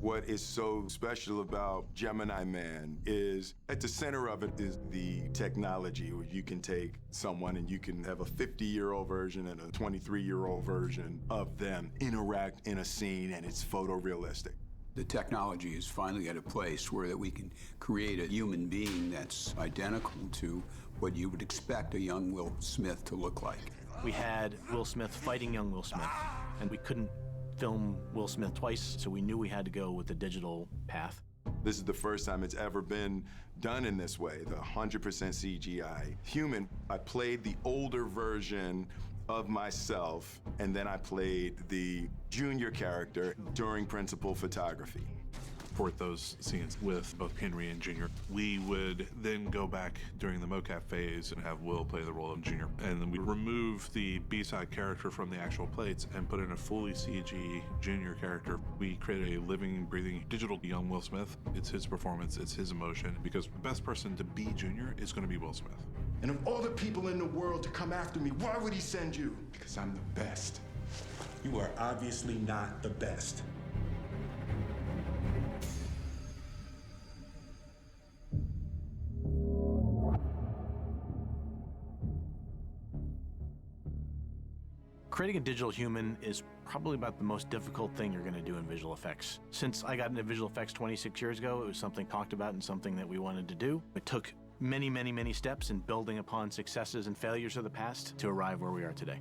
What is so special about Gemini Man is at the center of it is the technology where you can take someone and you can have a 50-year-old version and a 23-year-old version of them interact in a scene, and it's photorealistic. The technology is finally at a place where that we can create a human being that's identical to what you would expect a young Will Smith to look like. We had Will Smith fighting young Will Smith, and we couldn't film Will Smith twice, so we knew we had to go with the digital path. This is the first time it's ever been done in this way, the 100% CGI human. I played the older version of myself, and then I played the junior character during principal photography. Support those scenes with both Henry and Junior. We would then go back during the mocap phase and have Will play the role of Junior. And then we remove the B-side character from the actual plates and put in a fully CG Junior character. We created a living, breathing, digital young Will Smith. It's his performance, it's his emotion, because the best person to be Junior is going to be Will Smith. And of all the people in the world to come after me, why would he send you? Because I'm the best. You are obviously not the best. Creating a digital human is probably about the most difficult thing you're going to do in visual effects. Since I got into visual effects 26 years ago, it was something talked about and something that we wanted to do. It took many, many, many steps in building upon successes and failures of the past to arrive where we are today.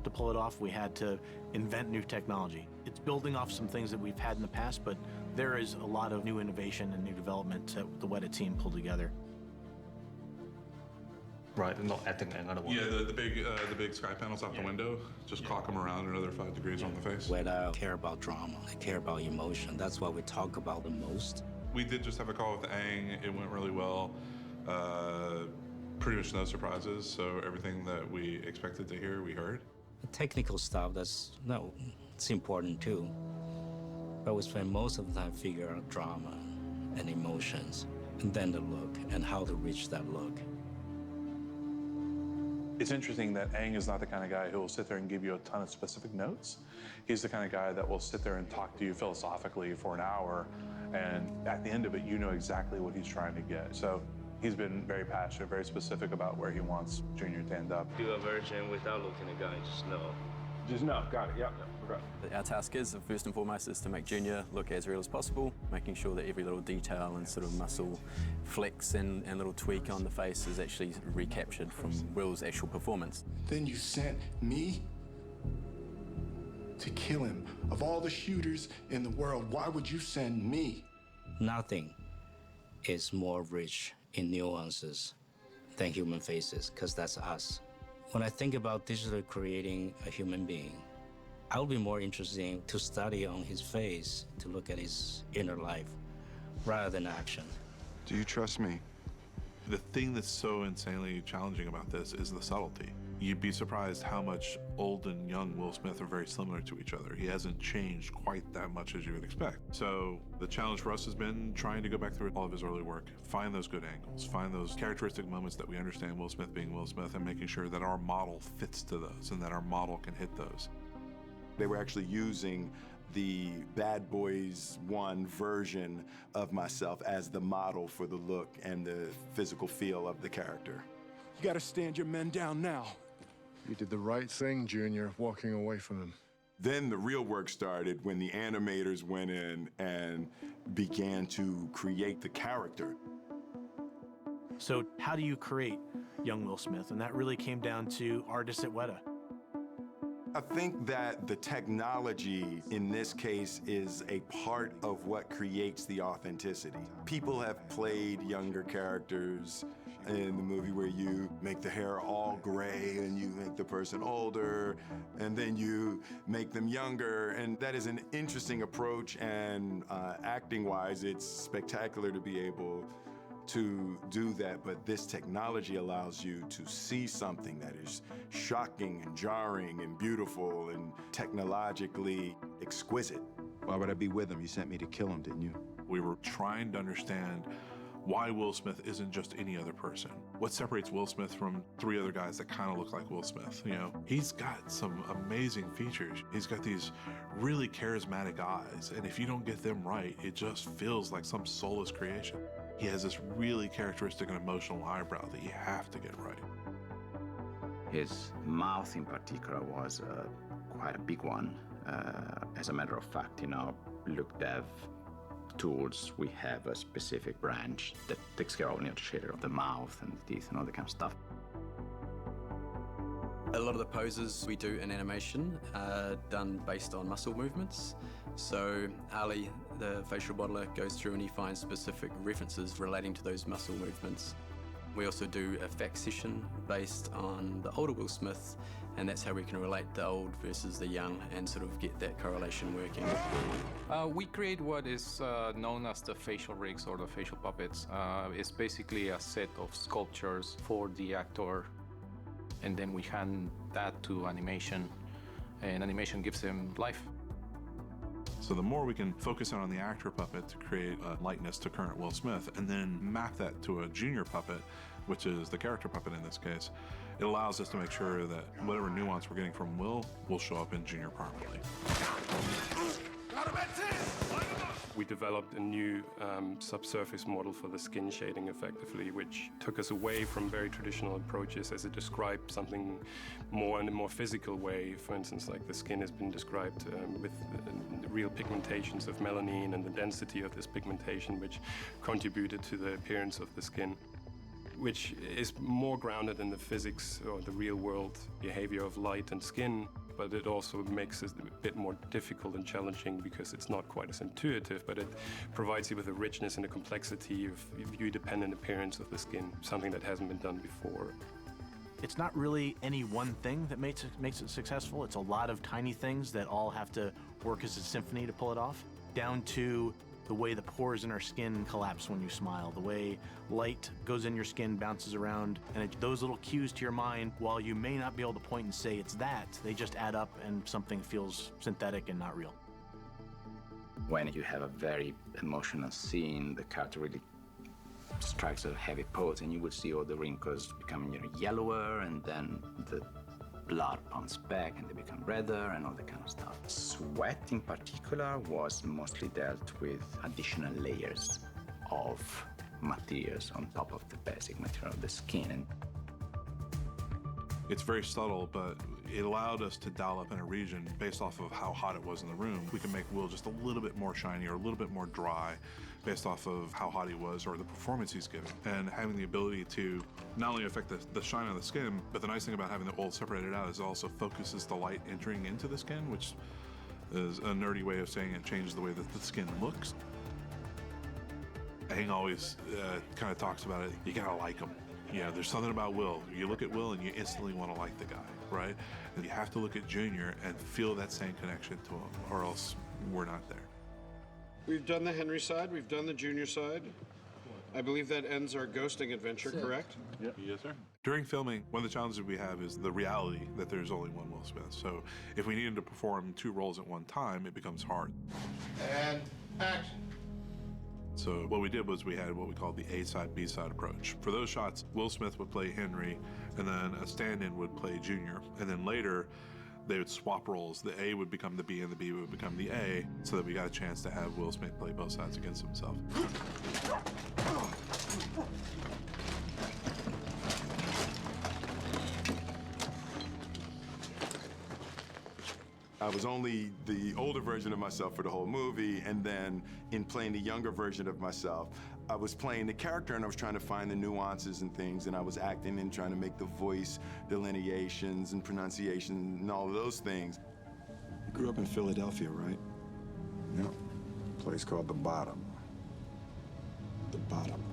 To pull it off, we had to invent new technology. It's building off some things that we've had in the past, but there is a lot of new innovation and new development that the Weta team pulled together. Right, and not adding another one. Yeah, the big sky panels out the window, just cock them around another 5 degrees on the face. Weta care about drama, they care about emotion. That's what we talk about the most. We did just have a call with Aang. It went really well. Pretty much no surprises, so everything that we expected to hear, we heard. The technical stuff, it's important too. But we spend most of the time figuring out drama and emotions, and then the look, and how to reach that look. It's interesting that Aang is not the kind of guy who will sit there and give you a ton of specific notes. He's the kind of guy that will sit there and talk to you philosophically for an hour, and at the end of it, you know exactly what he's trying to get. So he's been very passionate, very specific about where he wants Junior to end up. Do a version without looking at the guy, just know. Just no, got it, yep, okay. Our task is, first and foremost, is to make Junior look as real as possible, making sure that every little detail and sort of muscle flex and little tweak on the face is actually recaptured from Will's actual performance. Then you sent me to kill him. Of all the shooters in the world, why would you send me? Nothing is more rich in nuances than human faces, because that's us. When I think about digitally creating a human being, I would be more interested to study on his face, to look at his inner life, rather than action. Do you trust me? The thing that's so insanely challenging about this is the subtlety. You'd be surprised how much old and young Will Smith are very similar to each other. He hasn't changed quite that much as you would expect. So the challenge for us has been trying to go back through all of his early work, find those good angles, find those characteristic moments that we understand Will Smith being Will Smith, and making sure that our model fits to those and that our model can hit those. They were actually using the Bad Boys 1 version of myself as the model for the look and the physical feel of the character. You gotta stand your men down now. You did the right thing, Junior, walking away from him. Then the real work started when the animators went in and began to create the character. So how do you create young Will Smith? And that really came down to artists at Weta. I think that the technology in this case is a part of what creates the authenticity. People have played younger characters in the movie where you make the hair all gray and you make the person older and then you make them younger, and that is an interesting approach, and acting-wise it's spectacular to be able to do that, but this technology allows you to see something that is shocking and jarring and beautiful and technologically exquisite. Why would I be with him? You sent me to kill him, didn't you? We were trying to understand why Will Smith isn't just any other person. What separates Will Smith from 3 other guys that kind of look like Will Smith? You know, he's got some amazing features. He's got these really charismatic eyes, and if you don't get them right, it just feels like some soulless creation. He has this really characteristic and emotional eyebrow that you have to get right. His mouth in particular was quite a big one. As a matter of fact, in our look dev tools, we have a specific branch that takes care of the shader of the mouth and the teeth and all that kind of stuff. A lot of the poses we do in animation are done based on muscle movements. So Ali, the facial modeler, goes through and he finds specific references relating to those muscle movements. We also do a fact session based on the older Will Smith, and that's how we can relate the old versus the young and sort of get that correlation working. We create what is known as the facial rigs or the facial puppets. It's basically a set of sculptures for the actor, and then we hand that to animation, and animation gives him life. So the more we can focus on the actor puppet to create a likeness to current Will Smith, and then map that to a junior puppet, which is the character puppet in this case, it allows us to make sure that whatever nuance we're getting from Will show up in Junior properly. We developed a new subsurface model for the skin shading effectively, which took us away from very traditional approaches as it described something more in a more physical way. For instance, like the skin has been described with real pigmentations of melanin and the density of this pigmentation, which contributed to the appearance of the skin, which is more grounded in the physics or the real world behavior of light and skin. But it also makes it a bit more difficult and challenging because it's not quite as intuitive, but it provides you with a richness and a complexity of view-dependent appearance of the skin, something that hasn't been done before. It's not really any one thing that makes it successful. It's a lot of tiny things that all have to work as a symphony to pull it off, down to the way the pores in our skin collapse when you smile, the way light goes in your skin, bounces around, and those little cues to your mind, while you may not be able to point and say it's that, they just add up and something feels synthetic and not real. When you have a very emotional scene, the character really strikes a heavy pose, and you will see all the wrinkles becoming yellower, and then the blood pumps back and they become redder and all that kind of stuff. Sweat in particular was mostly dealt with additional layers of materials on top of the basic material of the skin. And it's very subtle, but it allowed us to dial up in a region based off of how hot it was in the room. We can make Will just a little bit more shiny or a little bit more dry based off of how hot he was or the performance he's giving. And having the ability to not only affect the shine on the skin, but the nice thing about having the oil separated out is it also focuses the light entering into the skin, which is a nerdy way of saying it changes the way that the skin looks. Aang always kind of talks about it, you gotta like him. Yeah, there's something about Will. You look at Will and you instantly want to like the guy, right? And you have to look at Junior and feel that same connection to him, or else we're not there. We've done the Henry side, we've done the Junior side. I believe that ends our ghosting adventure, correct? Yep. Yes, sir. During filming, one of the challenges we have is the reality that there's only one Will Smith. So if we needed to perform 2 roles at one time, it becomes hard. And action. So what we did was we had what we called the A-side, B-side approach. For those shots, Will Smith would play Henry, and then a stand-in would play Junior. And then later, they would swap roles. The A would become the B, and the B would become the A, so that we got a chance to have Will Smith play both sides against himself. I was only the older version of myself for the whole movie, and then in playing the younger version of myself, I was playing the character and I was trying to find the nuances and things, and I was acting and trying to make the voice delineations and pronunciation and all of those things. You grew up in Philadelphia, right? Yep. A place called The Bottom. The Bottom.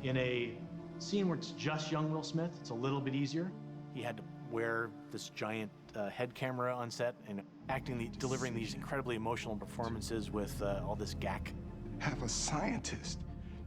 In a scene where it's just young Will Smith, it's a little bit easier. He had to wear this giant head camera on set and delivering these incredibly emotional performances with all this gack. Have a scientist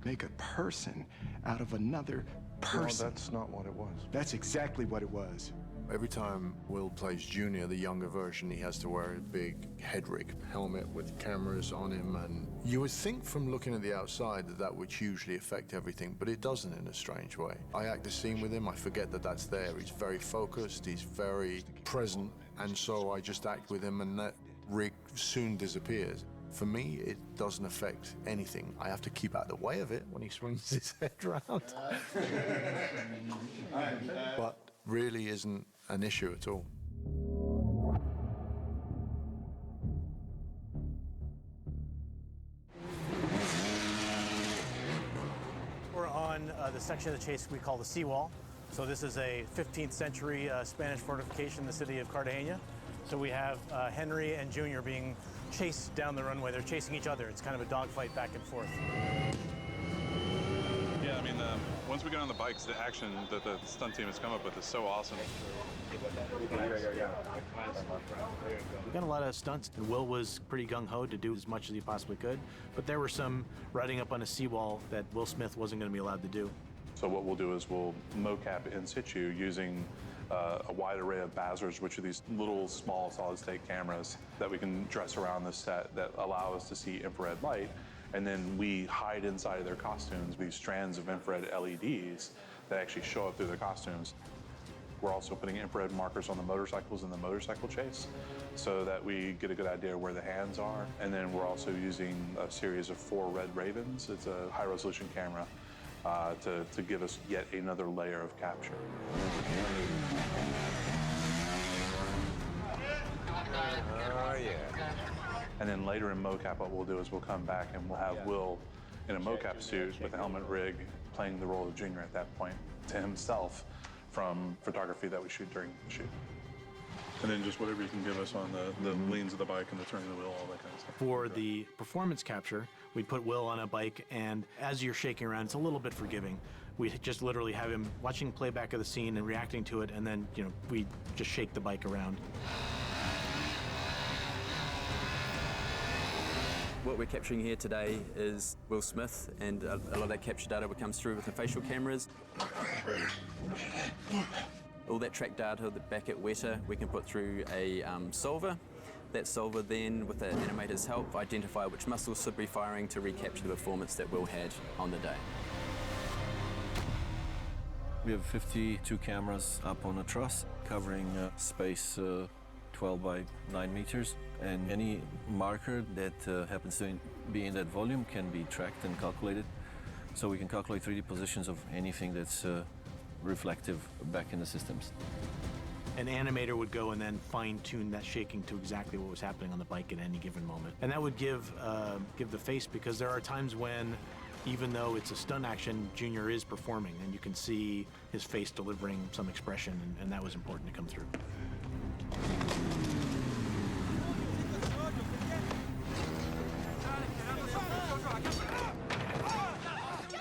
make a person out of another person. No, that's not what it was. That's exactly what it was. Every time Will plays Junior, the younger version, he has to wear a big head rig helmet with cameras on him, and you would think from looking at the outside that that would hugely affect everything, but it doesn't in a strange way. I act a scene with him, I forget that that's there. He's very focused, he's very present, and so I just act with him, and that rig soon disappears. For me, it doesn't affect anything. I have to keep out of the way of it when he swings his head around. But really isn't an issue at all. We're on the section of the chase we call the seawall. So this is a 15th century Spanish fortification in the city of Cartagena. So we have Henry and Junior being chased down the runway. They're chasing each other. It's kind of a dogfight back and forth. Yeah, I mean, once we get on the bikes, the action that the stunt team has come up with is so awesome. We got a lot of stunts, and Will was pretty gung-ho to do as much as he possibly could, but there were some riding up on a seawall that Will Smith wasn't going to be allowed to do. So what we'll do is we'll mocap in situ using a wide array of Bazers, which are these little small solid-state cameras that we can dress around the set that allow us to see infrared light. And then we hide inside of their costumes these strands of infrared LEDs that actually show up through their costumes. We're also putting infrared markers on the motorcycles in the motorcycle chase so that we get a good idea of where the hands are. And then we're also using a series of 4 red ravens. It's a high-resolution camera to give us yet another layer of capture. Oh, yeah. And then later in mocap, what we'll do is we'll come back and we'll have Will in a mocap suit with a helmet rig playing the role of Junior at that point to himself from photography that we shoot during the shoot. And then just whatever you can give us on the leans of the bike and the turning of the wheel, all that kind of stuff. For the performance capture, we put Will on a bike, and as you're shaking around, it's a little bit forgiving. We just literally have him watching playback of the scene and reacting to it, and then, we just shake the bike around. What we're capturing here today is Will Smith, and a lot of that capture data comes through with the facial cameras. All that track data back at Weta, we can put through a solver. That solver then, with the animator's help, identify which muscles should be firing to recapture the performance that Will had on the day. We have 52 cameras up on a truss, covering space 12 by 9 meters. And any marker that happens to be in that volume can be tracked and calculated. So we can calculate 3D positions of anything that's reflective back in the systems. An animator would go and then fine-tune that shaking to exactly what was happening on the bike at any given moment. And that would give the face, because there are times when, even though it's a stunt action, Junior is performing, and you can see his face delivering some expression, and that was important to come through.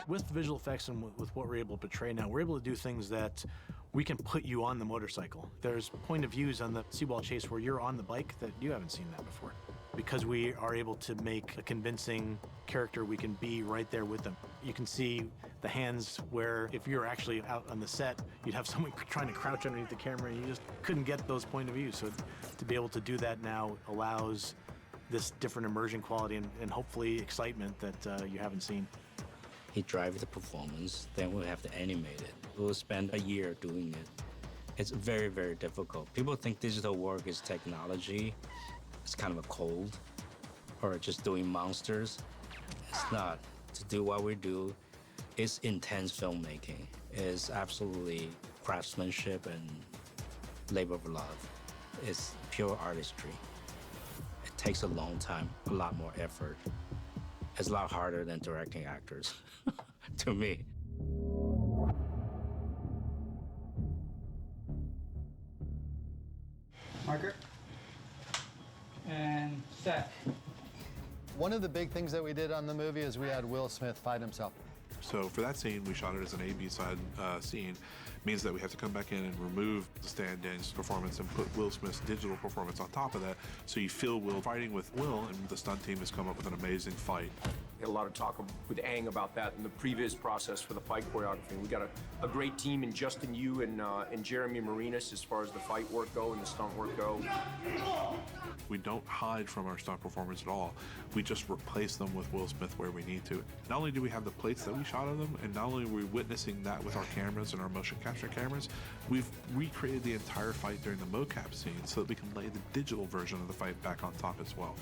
With visual effects and with what we're able to portray now, we're able to do things that we can put you on the motorcycle. There's point of views on the seawall chase where you're on the bike that you haven't seen that before. Because we are able to make a convincing character, we can be right there with them. You can see the hands where if you're actually out on the set, you'd have someone trying to crouch underneath the camera and you just couldn't get those point of views. So to be able to do that now allows this different immersion quality and hopefully excitement that you haven't seen. He drives the performance, then we'll have to animate it. We'll spend a year doing it. It's very, very difficult. People think digital work is technology. It's kind of a cold, or just doing monsters. It's not. To do what we do, it's intense filmmaking. It's absolutely craftsmanship and labor of love. It's pure artistry. It takes a long time, a lot more effort. It's a lot harder than directing actors, to me. Marker. And set. One of the big things that we did on the movie is we had Will Smith fight himself. So for that scene, we shot it as an A-B side scene. Means that we have to come back in and remove the stand-in's performance and put Will Smith's digital performance on top of that. So you feel Will fighting with Will, and the stunt team has come up with an amazing fight. Had a lot of talk with Aang about that in the previous process for the fight choreography. We got a great team in Justin Yu and Jeremy Marinas as far as the fight work go and the stunt work go. We don't hide from our stunt performers at all. We just replace them with Will Smith where we need to. Not only do we have the plates that we shot of them, and not only are we witnessing that with our cameras and our motion capture cameras, we've recreated the entire fight during the mocap scene so that we can lay the digital version of the fight back on top as well.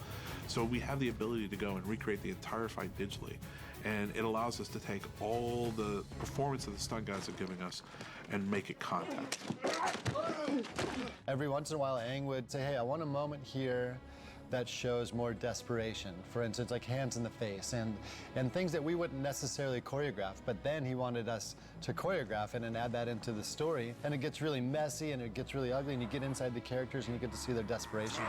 So we have the ability to go and recreate the entire fight digitally, and it allows us to take all the performance that the stunt guys are giving us and make it content. Every once in a while, Aang would say, hey, I want a moment here that shows more desperation. For instance, like hands in the face and things that we wouldn't necessarily choreograph, but then he wanted us to choreograph it and add that into the story. And it gets really messy and it gets really ugly, and you get inside the characters and you get to see their desperation.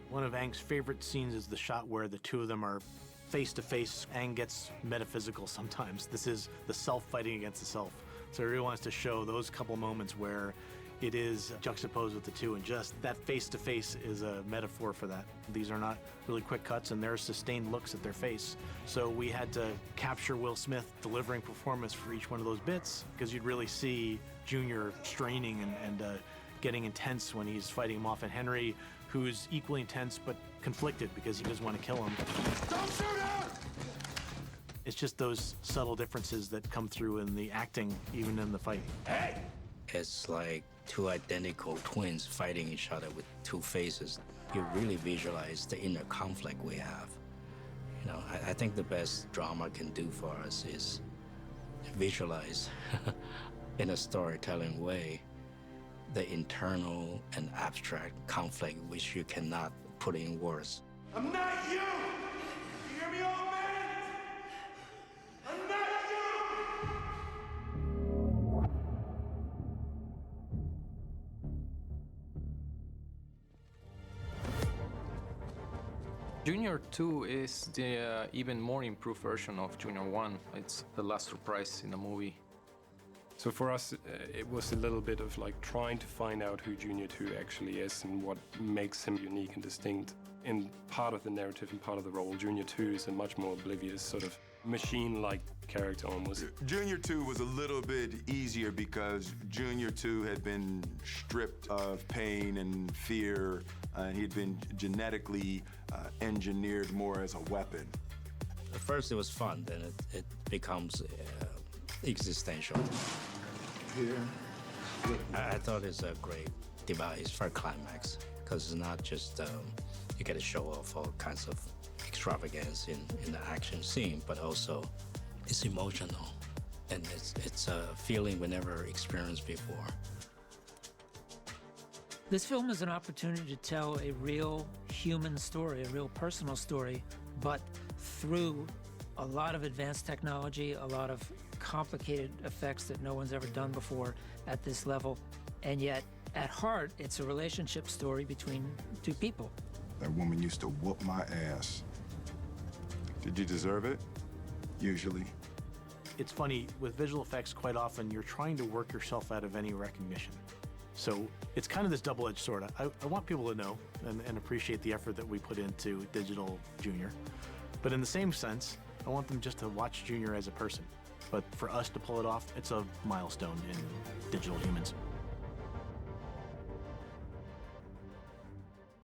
One of Aang's favorite scenes is the shot where the two of them are face to face. Aang gets metaphysical sometimes. This is the self fighting against the self. So he really wants to show those couple moments where it is juxtaposed with the two, and just that face to face is a metaphor for that. These are not really quick cuts, and they're sustained looks at their face. So we had to capture Will Smith delivering performance for each one of those bits, because you'd really see Junior straining and getting intense when he's fighting Moff and Henry, who's equally intense but conflicted because he doesn't want to kill him. Don't shoot her! It's just those subtle differences that come through in the acting, even in the fight. Hey! It's like two identical twins fighting each other with two faces. You really visualize the inner conflict we have. You know, I think the best drama can do for us is visualize in a storytelling way the internal and abstract conflict which you cannot put in words. I'm not you! You hear me, old man? I'm not Junior 2 is the even more improved version of Junior 1. It's the last surprise in the movie. So for us, it was a little bit of like trying to find out who Junior 2 actually is and what makes him unique and distinct. In part of the narrative and part of the role, Junior 2 is a much more oblivious, sort of machine-like character almost. Junior 2 was a little bit easier because Junior 2 had been stripped of pain and fear, and he'd been genetically engineered more as a weapon. At first it was fun, then it becomes existential. Here. I thought it's a great device for a climax, because it's not just you get to show off all kinds of extravagance in the action scene, but also it's emotional, and it's a feeling we never experienced before. This film is an opportunity to tell a real human story, a real personal story, but through a lot of advanced technology, a lot of complicated effects that no one's ever done before at this level. And yet, at heart, it's a relationship story between two people. That woman used to whoop my ass. Did you deserve it? Usually. It's funny, with visual effects, quite often you're trying to work yourself out of any recognition. So it's kind of this double-edged sword. I want people to know and appreciate the effort that we put into Digital Junior. But in the same sense, I want them just to watch Junior as a person. But for us to pull it off, it's a milestone in Digital Humans.